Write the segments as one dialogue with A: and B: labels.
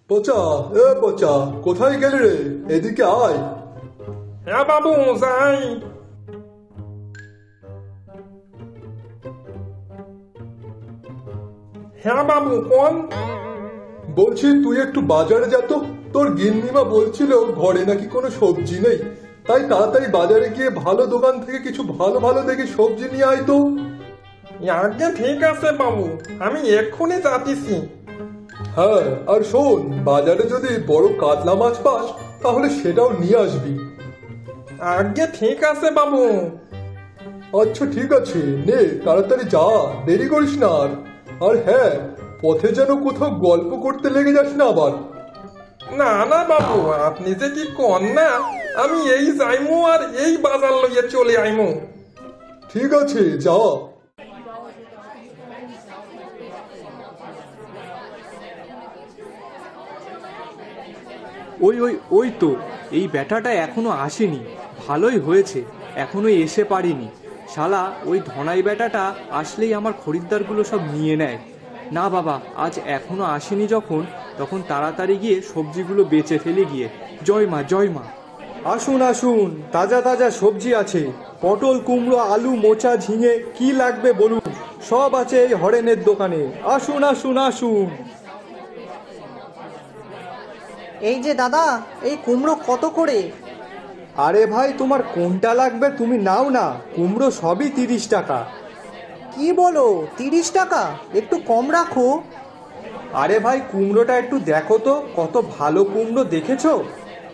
A: পচা, পচা, কোথায় গেলি রে? এদিকে আয়।
B: হ্যাঁ বাবু, যাই। হ্যাঁ বাবু, কোন?
A: বলছি তুই একটু বাজারে যা তো। তোর গিন্নিমা বলছিল ঘরে নাকি কোনো সবজি নেই, তাই তাড়াতাড়ি বাজারে গিয়ে ভালো দোকান থেকে কিছু ভালো ভালো দেখে সবজি নিয়ে আয় তো।
B: আগে ঠিক আছে বাবু, আমি এক্ষুনি যাচ্ছি।
A: হ্যাঁ, আর শোন, বাজারে যদি বড় কাতলা মাছ পাস তাহলে সেটাও নিয়ে আসবি।
B: আগে ঠিক আছে বাবু।
A: আচ্ছা ঠিক আছে, নে তাড়াতাড়ি যা, দেরি করিস না আর। আর হ্যাঁ, পথে যেন কোথাও গল্প করতে লেগে যাস না আবার।
B: না না বাবু, আপনি যে কি কন না, আমি এই যাইমু আর এই বাজার লইয়ে চলে আইমু।
A: ঠিক আছে, যা।
C: ওই ওই ওই তো, এই ব্যাটাটা এখনো আসেনি। ভালোই হয়েছে এখনো এসে পারিনি। শালা ওই ধনাই ব্যাটাটা আসলেই আমার খরিদ্দারগুলো সব নিয়ে নেয়। না বাবা, আজ এখনো আসেনি যখন, তখন তাড়াতাড়ি গিয়ে সবজিগুলো বেচে ফেলে গিয়ে। জয় মা, জয় মা। আসুন আসুন, তাজা তাজা সবজি আছে। পটল, কুমড়ো, আলু, মোচা, ঝিঙে, কি লাগবে বলুন, সব আছে এই হরেনের দোকানে। আসুন আসুন আসুন।
D: এই যে দাদা, এই কুমড়ো কত করে?
C: আরে ভাই, তোমার কোনটা লাগবে তুমি নাও না, কুমড়ো সবই 30 টাকা।
D: কি বলো, 30 টাকা? একটু কম রাখো।
C: আরে ভাই, কুমড়োটা একটু দেখো তো, কত ভালো কুমড়ো দেখেছো,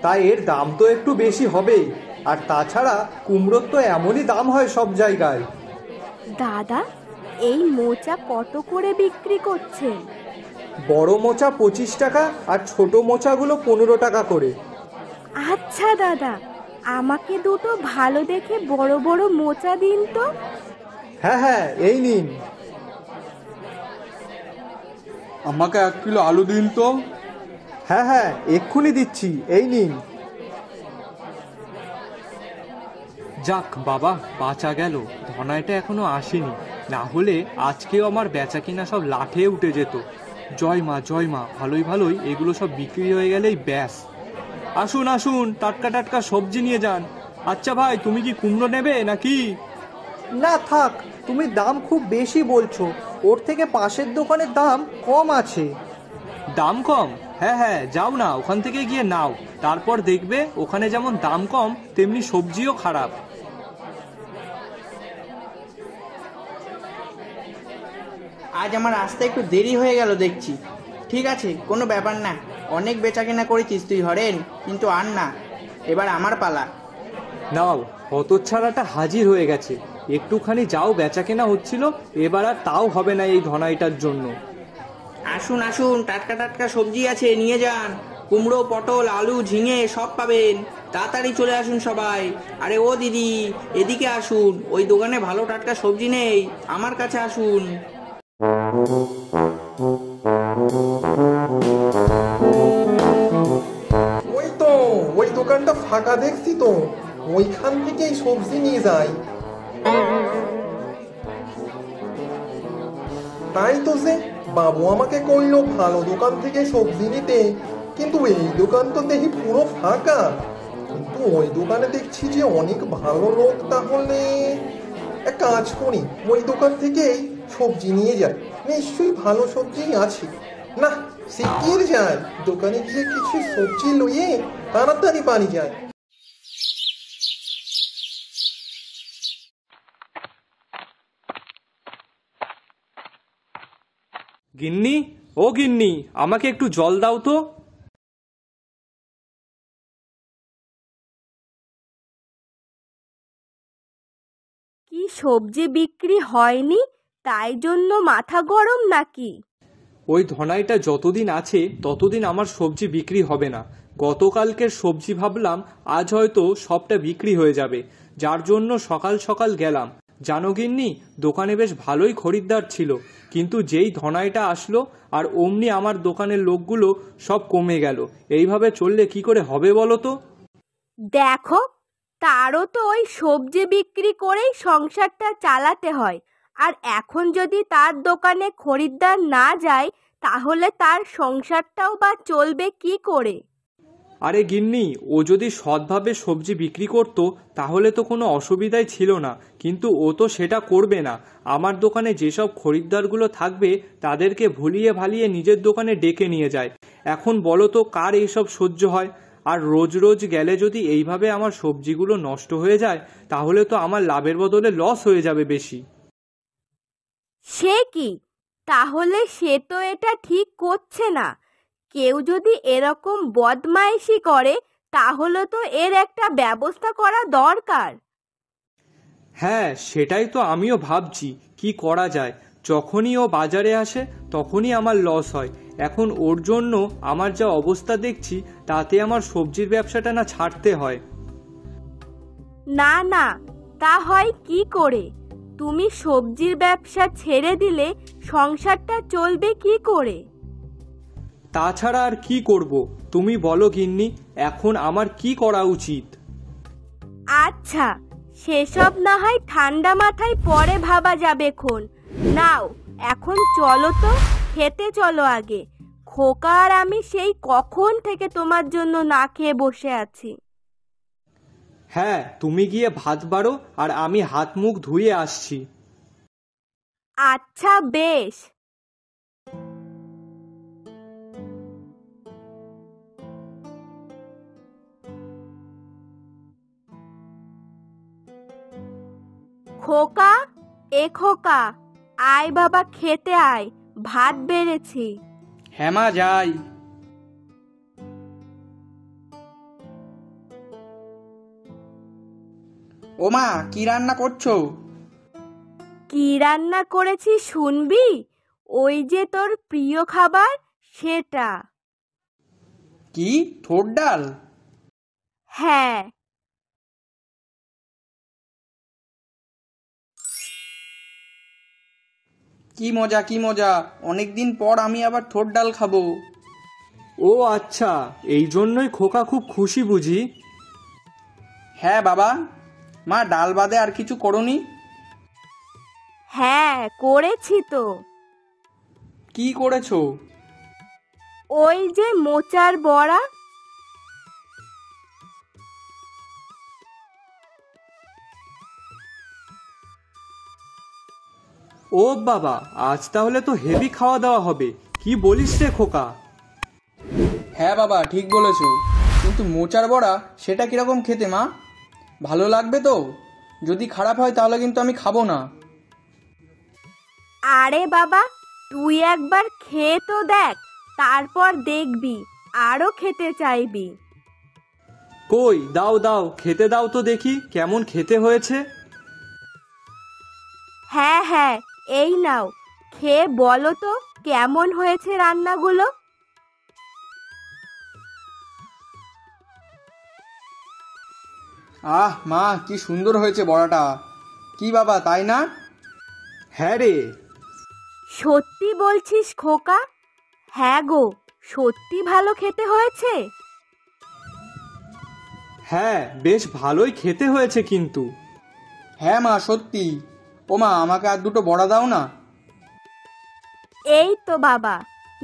C: তাই এর দাম তো একটু বেশি হবেই। আর তাছাড়া কুমড়োর তো এমনই দাম হয় সব জায়গায়।
E: দাদা, এই মোচা কত করে বিক্রি করছেন?
C: বড় মোচা 25 টাকা আর ছোট মোচাগুলো 15 টাকা করে।
E: আচ্ছা দাদা, আমাকে দুটো ভালো দেখে বড় বড় মোচা দিন তো।
C: হ্যাঁ হ্যাঁ, এই নিন।
F: আমাকে 1 কিলো আলু দিন তো।
C: হ্যাঁ হ্যাঁ, এক্ষুনি দিচ্ছি, এই নিন। যাক বাবা, বাঁচা গেল, ধনাইটা এখনো আসেনি, না হলে আজকেও আমার বেচা কিনা সব লাঠে উঠে যেত। জয় মা, জয় মা, ভালোই ভালোই এগুলো সব বিক্রি হয়ে গেলেই ব্যাস। আসুন আসুন, টাটকা টাটকা সবজি নিয়ে যান। আচ্ছা ভাই, তুমি কি কুমড়ো নেবে নাকি?
D: না থাক, তুমি দাম খুব বেশি বলছো, ওর থেকে পাশের দোকানের দাম কম আছে।
C: দাম কম? হ্যাঁ হ্যাঁ, যাও না, ওখান থেকে গিয়ে নাও, তারপর দেখবে ওখানে যেমন দাম কম তেমনি সবজিও খারাপ।
G: আজ আমার আসতে একটু দেরি হয়ে গেল দেখছি। ঠিক আছে, কোনো ব্যাপার না, অনেক বেচাকেনা করেছিস তুই হরেন, কিন্তু আর না, এবার আমার পালা।
C: নাও, হতচ্ছাড়াটা হাজির হয়ে গেছে। একটুখানি যাও বেচা কেনা হচ্ছিল, এবার আর তাও হবে না এই ধনাইটার জন্য।
G: আসুন আসুন, টাটকা টাটকা সবজি আছে, নিয়ে যান। কুমড়ো, পটল, আলু, ঝিঙে সব পাবেন, তাড়াতাড়ি চলে আসুন সবাই। আরে ও দিদি, এদিকে আসুন, ওই দোকানে ভালো টাটকা সবজি নেই, আমার কাছে আসুন।
B: ওই তো, ওই দোকানটা ফাঁকা দেখছি তো, ওইখান থেকেই সবজি নিয়ে যাই। তাই তো, যে বাবু আমাকে কইলো ভালো দোকান থেকে সবজি নিতে, কিন্তু এই দোকান তো দেখি পুরো ফাঁকা। কিন্তু ওই দোকানে দেখছি যে অনেক ভালো লোক, তাহলে এক কাজ করি, ওই দোকান থেকেই সবজি নিয়ে যাই, নিশ্চয়ই ভালো সবজি আছে। না, শিগগির যায়, দোকানে গিয়ে কিছু সবজি লইয়ে তাড়াতাড়ি বাড়ি যায়।
C: গিন্নি, ও গিন্নি, আমাকে একটু জল দাও তো।
E: কি সবজি বিক্রি হয়নি, তাই জন্য মাথা গরম নাকি?
C: ওই ধনাইটা যতদিন আছে ততদিন আমার সবজি বিক্রি হবে না। গতকালকের সবজি ভাবলাম আজ হয়তো সবটা বিক্রি হয়ে যাবে, যার জন্য সকাল সকাল গেলাম। জানো গিন্নি, দোকানে বেশ ভালোই খরিদ্দার ছিল, কিন্তু যেই ধনাইটা আসলো আর অমনি আমার দোকানের লোকগুলো সব কমে গেল। এইভাবে চললে কি করে হবে বলো তো?
E: দেখো, তারও তো ওই সবজি বিক্রি করেই সংসারটা চালাতে হয়, আর এখন যদি তার দোকানে খরিদ্দার না যায় তাহলে তার সংসারটাও বা চলবে কি করে?
C: আরে গিন্নি, ও যদি সৎভাবে সবজি বিক্রি করতো তাহলে তো কোনো অসুবিধাই ছিল না, কিন্তু ও তো সেটা করবে না। আমার দোকানে যেসব খরিদ্দারগুলো থাকবে তাদেরকে ভুলিয়ে ভালিয়ে নিজের দোকানে ডেকে নিয়ে যায়। এখন বলো তো কার এইসব সহ্য হয়? আর রোজ রোজ গেলে যদি এইভাবে আমার সবজিগুলো নষ্ট হয়ে যায় তাহলে তো আমার লাভের বদলে লস হয়ে যাবে বেশি।
E: সে কি? তাহলে সে তো এটা ঠিক করছে না। কেউ যদি এরকম বদমাইশি করে তাহলে তো এর একটা ব্যবস্থা করা দরকার।
C: হ্যাঁ, সেটাই তো আমিও ভাবছি কি করা যায়। যখনই ও বাজারে আসে তখনই আমার লস হয়। এখন ওর জন্য আমার যা অবস্থা দেখছি তাতে আমার সবজির ব্যবসাটা না ছাড়তে হয়।
E: না না, তা হয় কি করে? তুমি সবজির ব্যবসা ছেড়ে দিলে সংসারটা চলবে কি করে?
C: তাছাড়া আর কি করব? তুমি বলো গিন্নি, এখন আমার কি করা উচিত?
E: আচ্ছা, সেসব না হয় ঠান্ডা মাথায় পরে ভাবা যাবে খন। নাও এখন চলো তো, খেতে চলো আগে। খোকা আর আমি সেই কখন থেকে তোমার জন্য না খেয়ে বসে আছি।
C: হ্যাঁ, তুমি গিয়ে ভাত বাড়ো আর আমি হাত মুখ ধুয়ে আসছি।
E: আচ্ছা বেশ। খোকা, এ খোকা, আয় বাবা খেতে আয়, ভাত বেড়েছি।
G: হ্যাঁ মা, যাই। ও মা, কি রান্না করছো?
E: কি রান্না করেছি শুনবি? ওই যে তোর প্রিয় খাবার সেটা।
G: কি, থোড় ডাল?
E: হ্যাঁ।
G: কি মজা, কি মজা! অনেকদিন পর আমি আবার থোড় ডাল খাবো।
C: ও আচ্ছা, এই জন্যই খোকা খুব খুশি বুঝি?
G: হ্যাঁ বাবা। মা, ডাল বাদে আর কিছু করনি?
E: হ্যাঁ করেছি তো।
G: কি করেছো?
E: ওই যে মোচার বড়া।
C: ও বাবা, আজ তাহলে তো হেভি খাওয়া দাওয়া হবে। কি বলিস রে খোকা?
G: হ্যাঁ বাবা, ঠিক বলেছো। কিন্তু মোচার বড়া সেটা কিরকম খেতে মা? ভালো লাগবে তো? যদি খারাপ হয় তাহলে কিন্তু আমি খাবো না।
E: আরে বাবা, তুই একবার খেয়ে তো দেখ, তারপর দেখবি আরো খেতে চাইবি।
C: কই, দাও দাও, খেতে দাও তো দেখি কেমন খেতে হয়েছে।
E: হ্যাঁ হ্যাঁ, এই নাও, খেয়ে বলো তো কেমন হয়েছে রান্নাগুলো।
G: আহ মা, কি সুন্দর হয়েছে বড়াটা! কি বাবা, তাই না?
C: হ্যাঁ রে।
E: সত্যি বলছিস খোকা? হ্যাঁ গো, সত্যি ভালো খেতে হয়েছে।
C: হ্যাঁ, বেশ ভালোই খেতে হয়েছে কিন্তু।
G: হ্যাঁ মা, সত্যি। ও মা, আমাকে আর দুটো বড়া দাও না।
E: এই তো বাবা,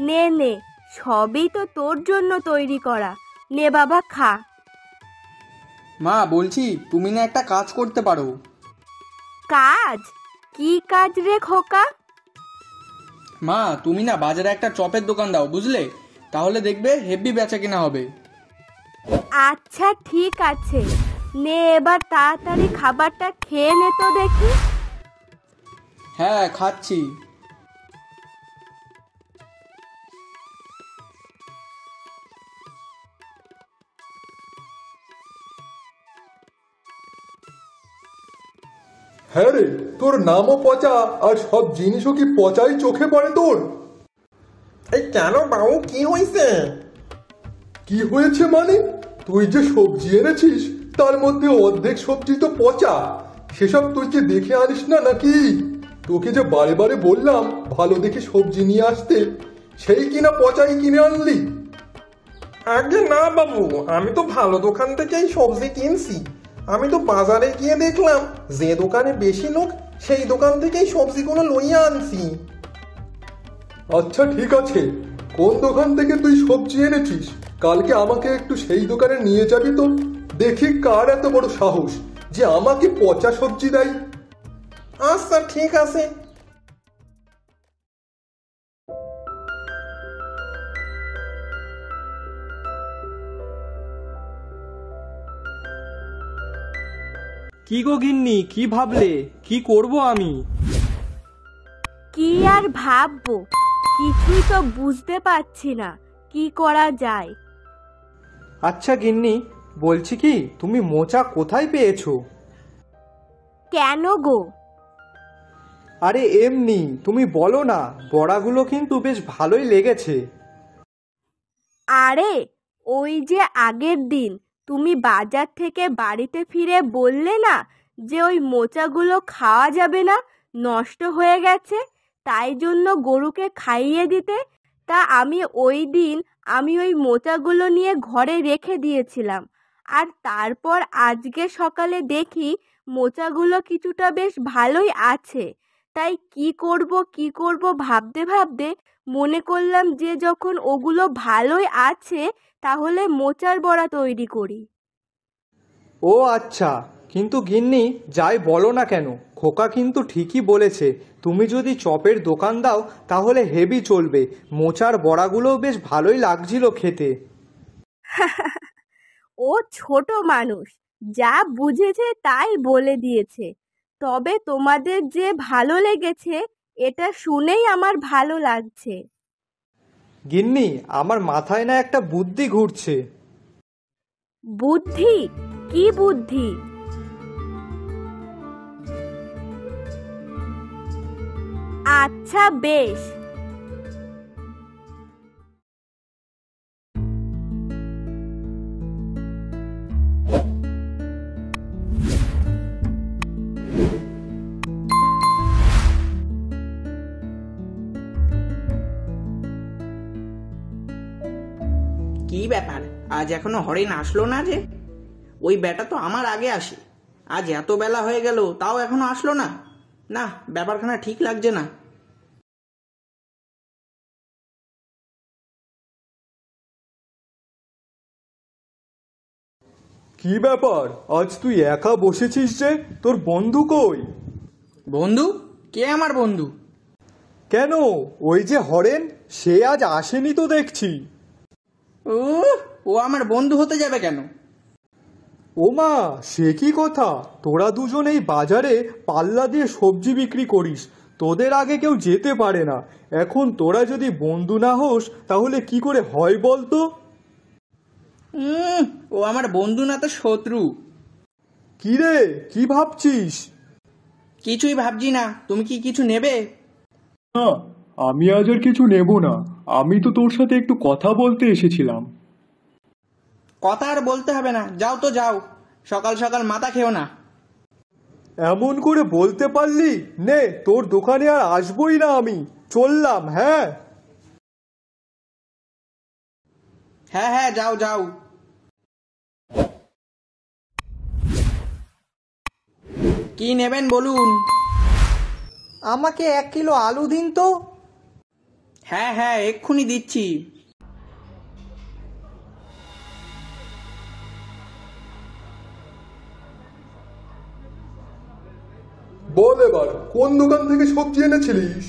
E: নে নে, সবই তো তোর জন্য তৈরি করা। নে বাবা খা।
G: মা, বলছি তুমি না একটা কাজ করতে পারো।
E: কাজ? কি কাজ রে খোকা?
G: মা, তুমি না বাজারে একটা চপের দোকান দাও, বুঝলে? তাহলে দেখবে হেভি বেচা কেনা হবে।
E: আচ্ছা ঠিক আছে, নে এবার তাড়াতাড়ি খাবারটা খেয়ে নে তো দেখি।
G: হ্যাঁ, খাচ্ছি।
A: হ্যাঁ রে, তোর নামও পচা আর সব জিনিসও কি পচাই চোখে পড়ে তোর?
B: এই কেন বাবু, কি হয়েছে?
A: কি হয়েছে মানে? তুই যে সবজি এনেছিস তার মধ্যে অর্ধেক সবজি তো পচা। সেসব তুই কি দেখে আনিস না নাকি? তোকে যে বারে বারে বললাম ভালো দেখে সবজি নিয়ে আসতে, সেই কিনা পচাই কিনে আনলি।
B: আগে না বাবু, আমি তো ভালো দোকান থেকেই সবজি কিনছি। আমি তো বাজারে গিয়ে দেখলাম যে দোকানে বেশি লোক সেই দোকান থেকেই সবজিগুলো লইয়া আনছি।
A: আচ্ছা ঠিক আছে, কোন দোকান থেকে তুই সবজি এনেছিস কালকে আমাকে একটু সেই দোকানে নিয়ে যাবি তো। দেখি কার এত বড় সাহস যে আমাকে পচা সবজি দেয়।
B: আচ্ছা ঠিক আছে।
C: কি গো গিন্নি, কি ভাবলে? কি করব আমি?
E: কি আর ভাববো, কিছুই তো বুঝতে পারছি না কি করা যায়।
D: আচ্ছা গিন্নি, বলছি কি, তুমি মোচা কোথায় পেয়েছো?
E: কেন গো?
D: আরে এমনি, তুমি বলো না, বড়াগুলো কিন্তু বেশ ভালোই লেগেছে।
E: আরে ওই যে আগের দিন তুমি বাজার থেকে বাড়িতে ফিরে বললে না যে ওই মোচাগুলো খাওয়া যাবে না, নষ্ট হয়ে গেছে, তাই জন্য গরুকে খাইয়ে দিতে। তা আমি ওই মোচাগুলো নিয়ে ঘরে রেখে দিয়েছিলাম, আর তারপর আজকে সকালে দেখি মোচাগুলো কিছুটা বেশ ভালোই আছে। তাই কি করব ভাবতে ভাবতে মনে করলাম যে যখন ওগুলো ভালোই আছে তাহলে মোচার বড়া তৈরি করি।
D: ও আচ্ছা, কিন্তু গিন্নি যাই বলো না কেন, খোকা কিন্তু ঠিকই বলেছে, তুমি যদি চপের দোকান দাও তাহলে হেভি চলবে। মোচার বড়াগুলোও বেশ ভালোই লাগছিল খেতে।
E: ও ছোট মানুষ, যা বুঝেছে তাই বলে দিয়েছে। তবে তোমাদের যে ভালো লেগেছে এটা শুনেই আমার ভালো লাগছে।
D: গিন্নি, আমার মাথায় না একটা বুদ্ধি ঘুরছে।
E: বুদ্ধি? কি বুদ্ধি? আচ্ছা বেশ।
G: কি ব্যাপার, আজ এখনো হরিণ আসলো না যে? ওই বেটা তো আমার আগে আসে, আজ এত বেলা হয়ে গেল তাও এখনো আসলো না। না, ব্যাপারখানা ঠিক লাগছে না।
A: কি ব্যাপার, আজ তুই একা বসেছিস যে? তোর বন্ধু কই?
G: বন্ধু? কে আমার বন্ধু?
A: কেন, ওই যে হরেন, সে আজ আসেনি তো দেখছি।
G: ও আমার বন্ধু হতে যাবে কেন?
A: ও মা, সে কি কথা! তোরা দুজন এই বাজারে পাল্লা দিয়ে সবজি বিক্রি করিস, তোদের আগে কেউ যেতে পারে না। এখন তোরা যদি বন্ধু না হোস তাহলে কি করে হয় বলতো?
G: ও আমার বন্ধু না তো শত্রু।
A: কি রে, কি ভাবছিস?
G: কিছুই ভাবছি না। তুমি কি কিছু নেবে?
A: না, আমি আজ আর কিছু নেব না। আমি তো তোর সাথে একটু কথা বলতে এসেছিলাম।
G: কথা আর বলতে হবে না, যাও তো যাও, সকাল সকাল মাথা খেও না।
A: এমন করে বলতে পারলি? নে, তোর দোকানে আর আসবই না আমি, চললাম। হ্যাঁ
G: হ্যাঁ হ্যাঁ, যাও যাও। কি নেবেন বলুন?
D: আমাকে 1 কিলো আলু দিন তো।
G: হ্যাঁ হ্যাঁ, এক্ষুনি দিচ্ছি।
A: বল এবার, কোন দোকান থেকে সবজি এনেছিলিস?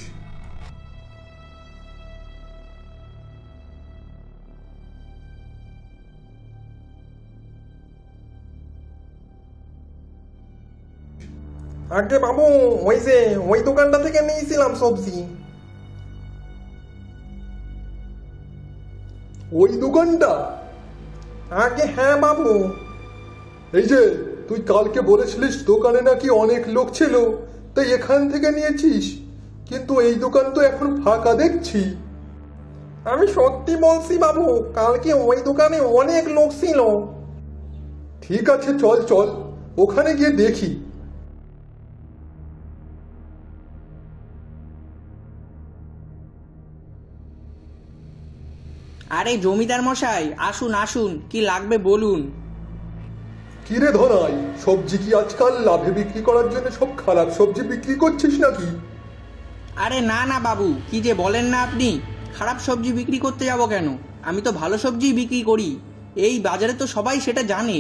B: আগে বাবু, ওই দোকানটা থেকে নিয়েছিলাম সবজি।
A: ওই দোকানটা?
B: আগে হ্যাঁ বাবু।
A: এই যে তুই কালকে বলেছিলিস দোকানে নাকি অনেক লোক ছিল, তাই এখান থেকে নিয়েছিস, কিন্তু এই দোকান তো এখন ফাঁকা দেখছি।
B: আমি সত্যি বলছি বাবু, কালকে ওই দোকানে অনেক লোক ছিল।
A: ঠিক আছে, চল চল, ওখানে গিয়ে দেখি।
G: আরে জমিদার মশাই, আসুন আসুন, কি লাগবে বলুন।
A: কিরে ধনাই, সবজি কি আজকাল লাভে বিক্রি করার জন্য সব খারাপ সবজি বিক্রি করছিস নাকি?
G: আরে না না বাবু, কি যে বলেন না আপনি। খারাপ সবজি বিক্রি করতে যাব কেন? আমি তো ভালো সবজিই বিক্রি করি। এই বাজারে তো সবাই সেটা জানে।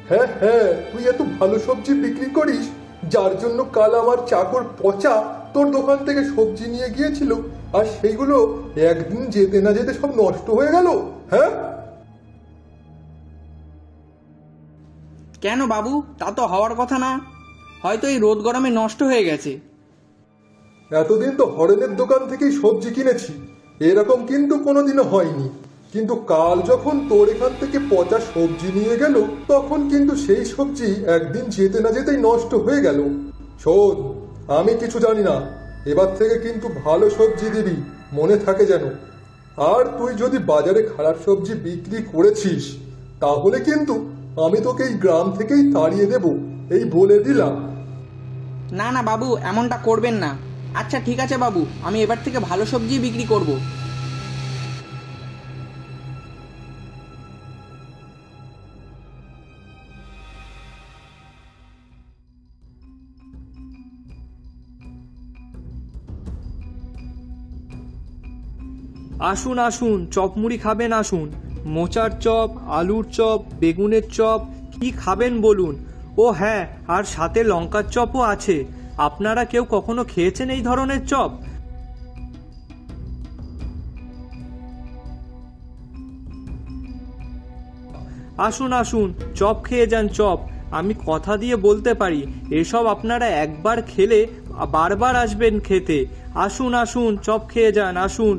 A: হ্যাঁ হ্যাঁ, তুই এত ভালো সবজি বিক্রি করিস যার জন্য কাল আমার চাকর পচা তোর দোকান থেকে সবজি নিয়ে গিয়েছিল, আর সেইগুলো একদিন যেতে না যেতে সব নষ্ট হয়ে গেল। হ্যাঁ,
G: কেন বাবু, তা তো হওয়ার কথা না। হয়তো এই রোদ গরমে নষ্ট হয়ে গেছে।
A: এতদিন তো হরেনের দোকান থেকেই সবজি কিনেছি, এরকম কিন্তু কোনোদিনও হয়নি। কিন্তু কাল যখন তোর এখান থেকে পচা সবজি নিয়ে গেল, তখন কিন্তু সেই সবজি একদিন যেতে না যেতেই নষ্ট হয়ে গেল। শোন, আমি কিছু জানি না, এবার থেকে কিন্তু ভালো সবজি দিবি, মনে থাকে যেন। আর তুই যদি বাজারে খারাপ সবজি বিক্রি করেছিস, তাহলে কিন্তু আমি তোকে এই গ্রাম থেকেই তাড়িয়ে দেব, এই বলে দিলাম।
G: না না বাবু, এমনটা করবেন না। আচ্ছা ঠিক আছে বাবু, আমি এবার থেকে ভালো সবজি বিক্রি করব।
C: আসুন আসুন, চপ মুড়ি খাবেন আসুন। মোচার চপ, আলুর চপ, বেগুনের চপ, কি খাবেন বলুন। ও হ্যাঁ, আর সাথে লঙ্কার চপও আছে। আপনারা কেউ কখনো খেয়েছেন এই ধরনের চপ? আসুন আসুন, চপ খেয়ে যান চপ। আমি কথা দিয়ে বলতে পারি, এসব আপনারা একবার খেলে বারবার আসবেন খেতে। আসুন আসুন, চপ খেয়ে যান আসুন।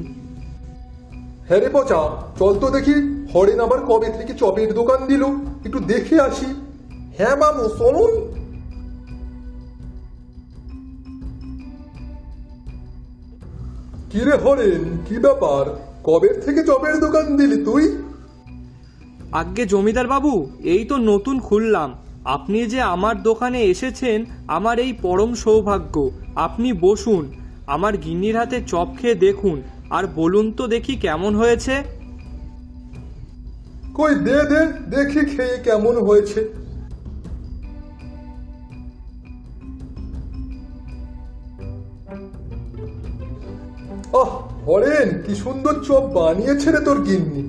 A: হ্যাঁ রে পচা, চল তো দেখি হরেন আবার কবে থেকে চপের দোকান দিল, একটু দেখে আসি।
B: হ্যাঁ বাবু, চলুন।
A: কি রে হরেন, কি ব্যাপার? কবে থেকে চপের দোকান দিলি তুই?
C: আজ্ঞে জমিদার বাবু, এই তো নতুন খুললাম। আপনি যে আমার দোকানে এসেছেন, আমার এই পরম সৌভাগ্য। আপনি বসুন, আমার গিন্নির হাতে চপ খেয়ে দেখুন, আর বলুন তো দেখি কেমন হয়েছে।
A: কই দে দে, দেখি খেয়ে কেমন হয়েছে। আহ হরেন, কি সুন্দর চপ বানিয়েছে রে তোর গিন্নি।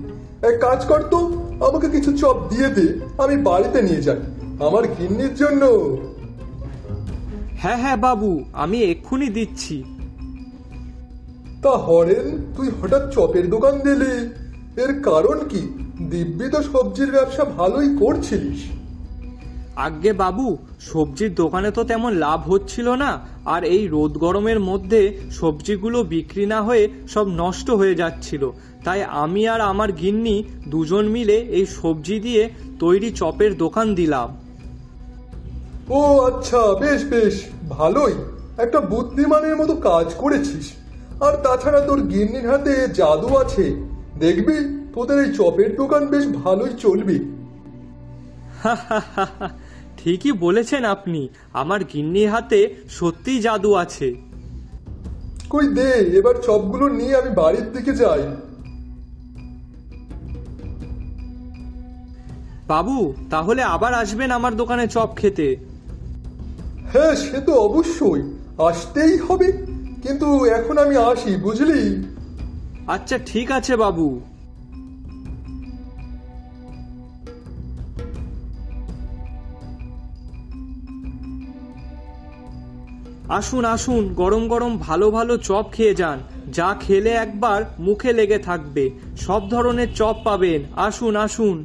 A: এক কাজ কর তো, আমাকে কিছু চপ দিয়ে দে, আমি বাড়িতে নিয়ে যাই আমার গিন্নির জন্য।
C: হ্যাঁ হ্যাঁ বাবু, আমি এক্ষুনি দিচ্ছি।
A: তা হরেন, তুই হঠাৎ চপের দোকান দিলি, এর কারণ কি? দিব্যি তো সবজির ব্যবসা ভালোই করছিলিস।
C: আজ্ঞে বাবু, সবজির দোকানে তো তেমন লাভ হচ্ছিল না, আর এই রোদ গরমের মধ্যে সবজিগুলো বিক্রি না হয়ে সব নষ্ট হয়ে যাচ্ছিল। তাই আমি আর আমার গিন্নি দুজন মিলে এই সবজি দিয়ে তৈরি চপের দোকান দিলাম।
A: ও আচ্ছা, বেশ বেশ, ভালোই, একটা বুদ্ধিমানের মতো কাজ করেছিস। আর তাছাড়া তোর গিন্নির হাতে জাদু আছে, দেখবি তোদের এই চপের দোকান বেশ ভালোই চলবে।
C: ঠিকই বলেছেন আপনি, আমার গিন্নির হাতে সত্যিই জাদু আছে।
A: কই দে, এবার চপগুলো নিয়ে আমি বাড়ির দিকে যাই।
C: বাবু, তাহলে আবার আসবেন আমার দোকানে চপ খেতে?
A: হ্যাঁ, সে তো অবশ্যই, আসতেই হবে। কিন্তু এখন আমি আসি, বুঝলি?
C: আচ্ছা ঠিক আছে বাবু। আসুন আসুন, গরম গরম ভালো ভালো চপ খেয়ে যান, যা খেলে একবার মুখে লেগে থাকবে। সব ধরনের চপ পাবেন, আসুন আসুন।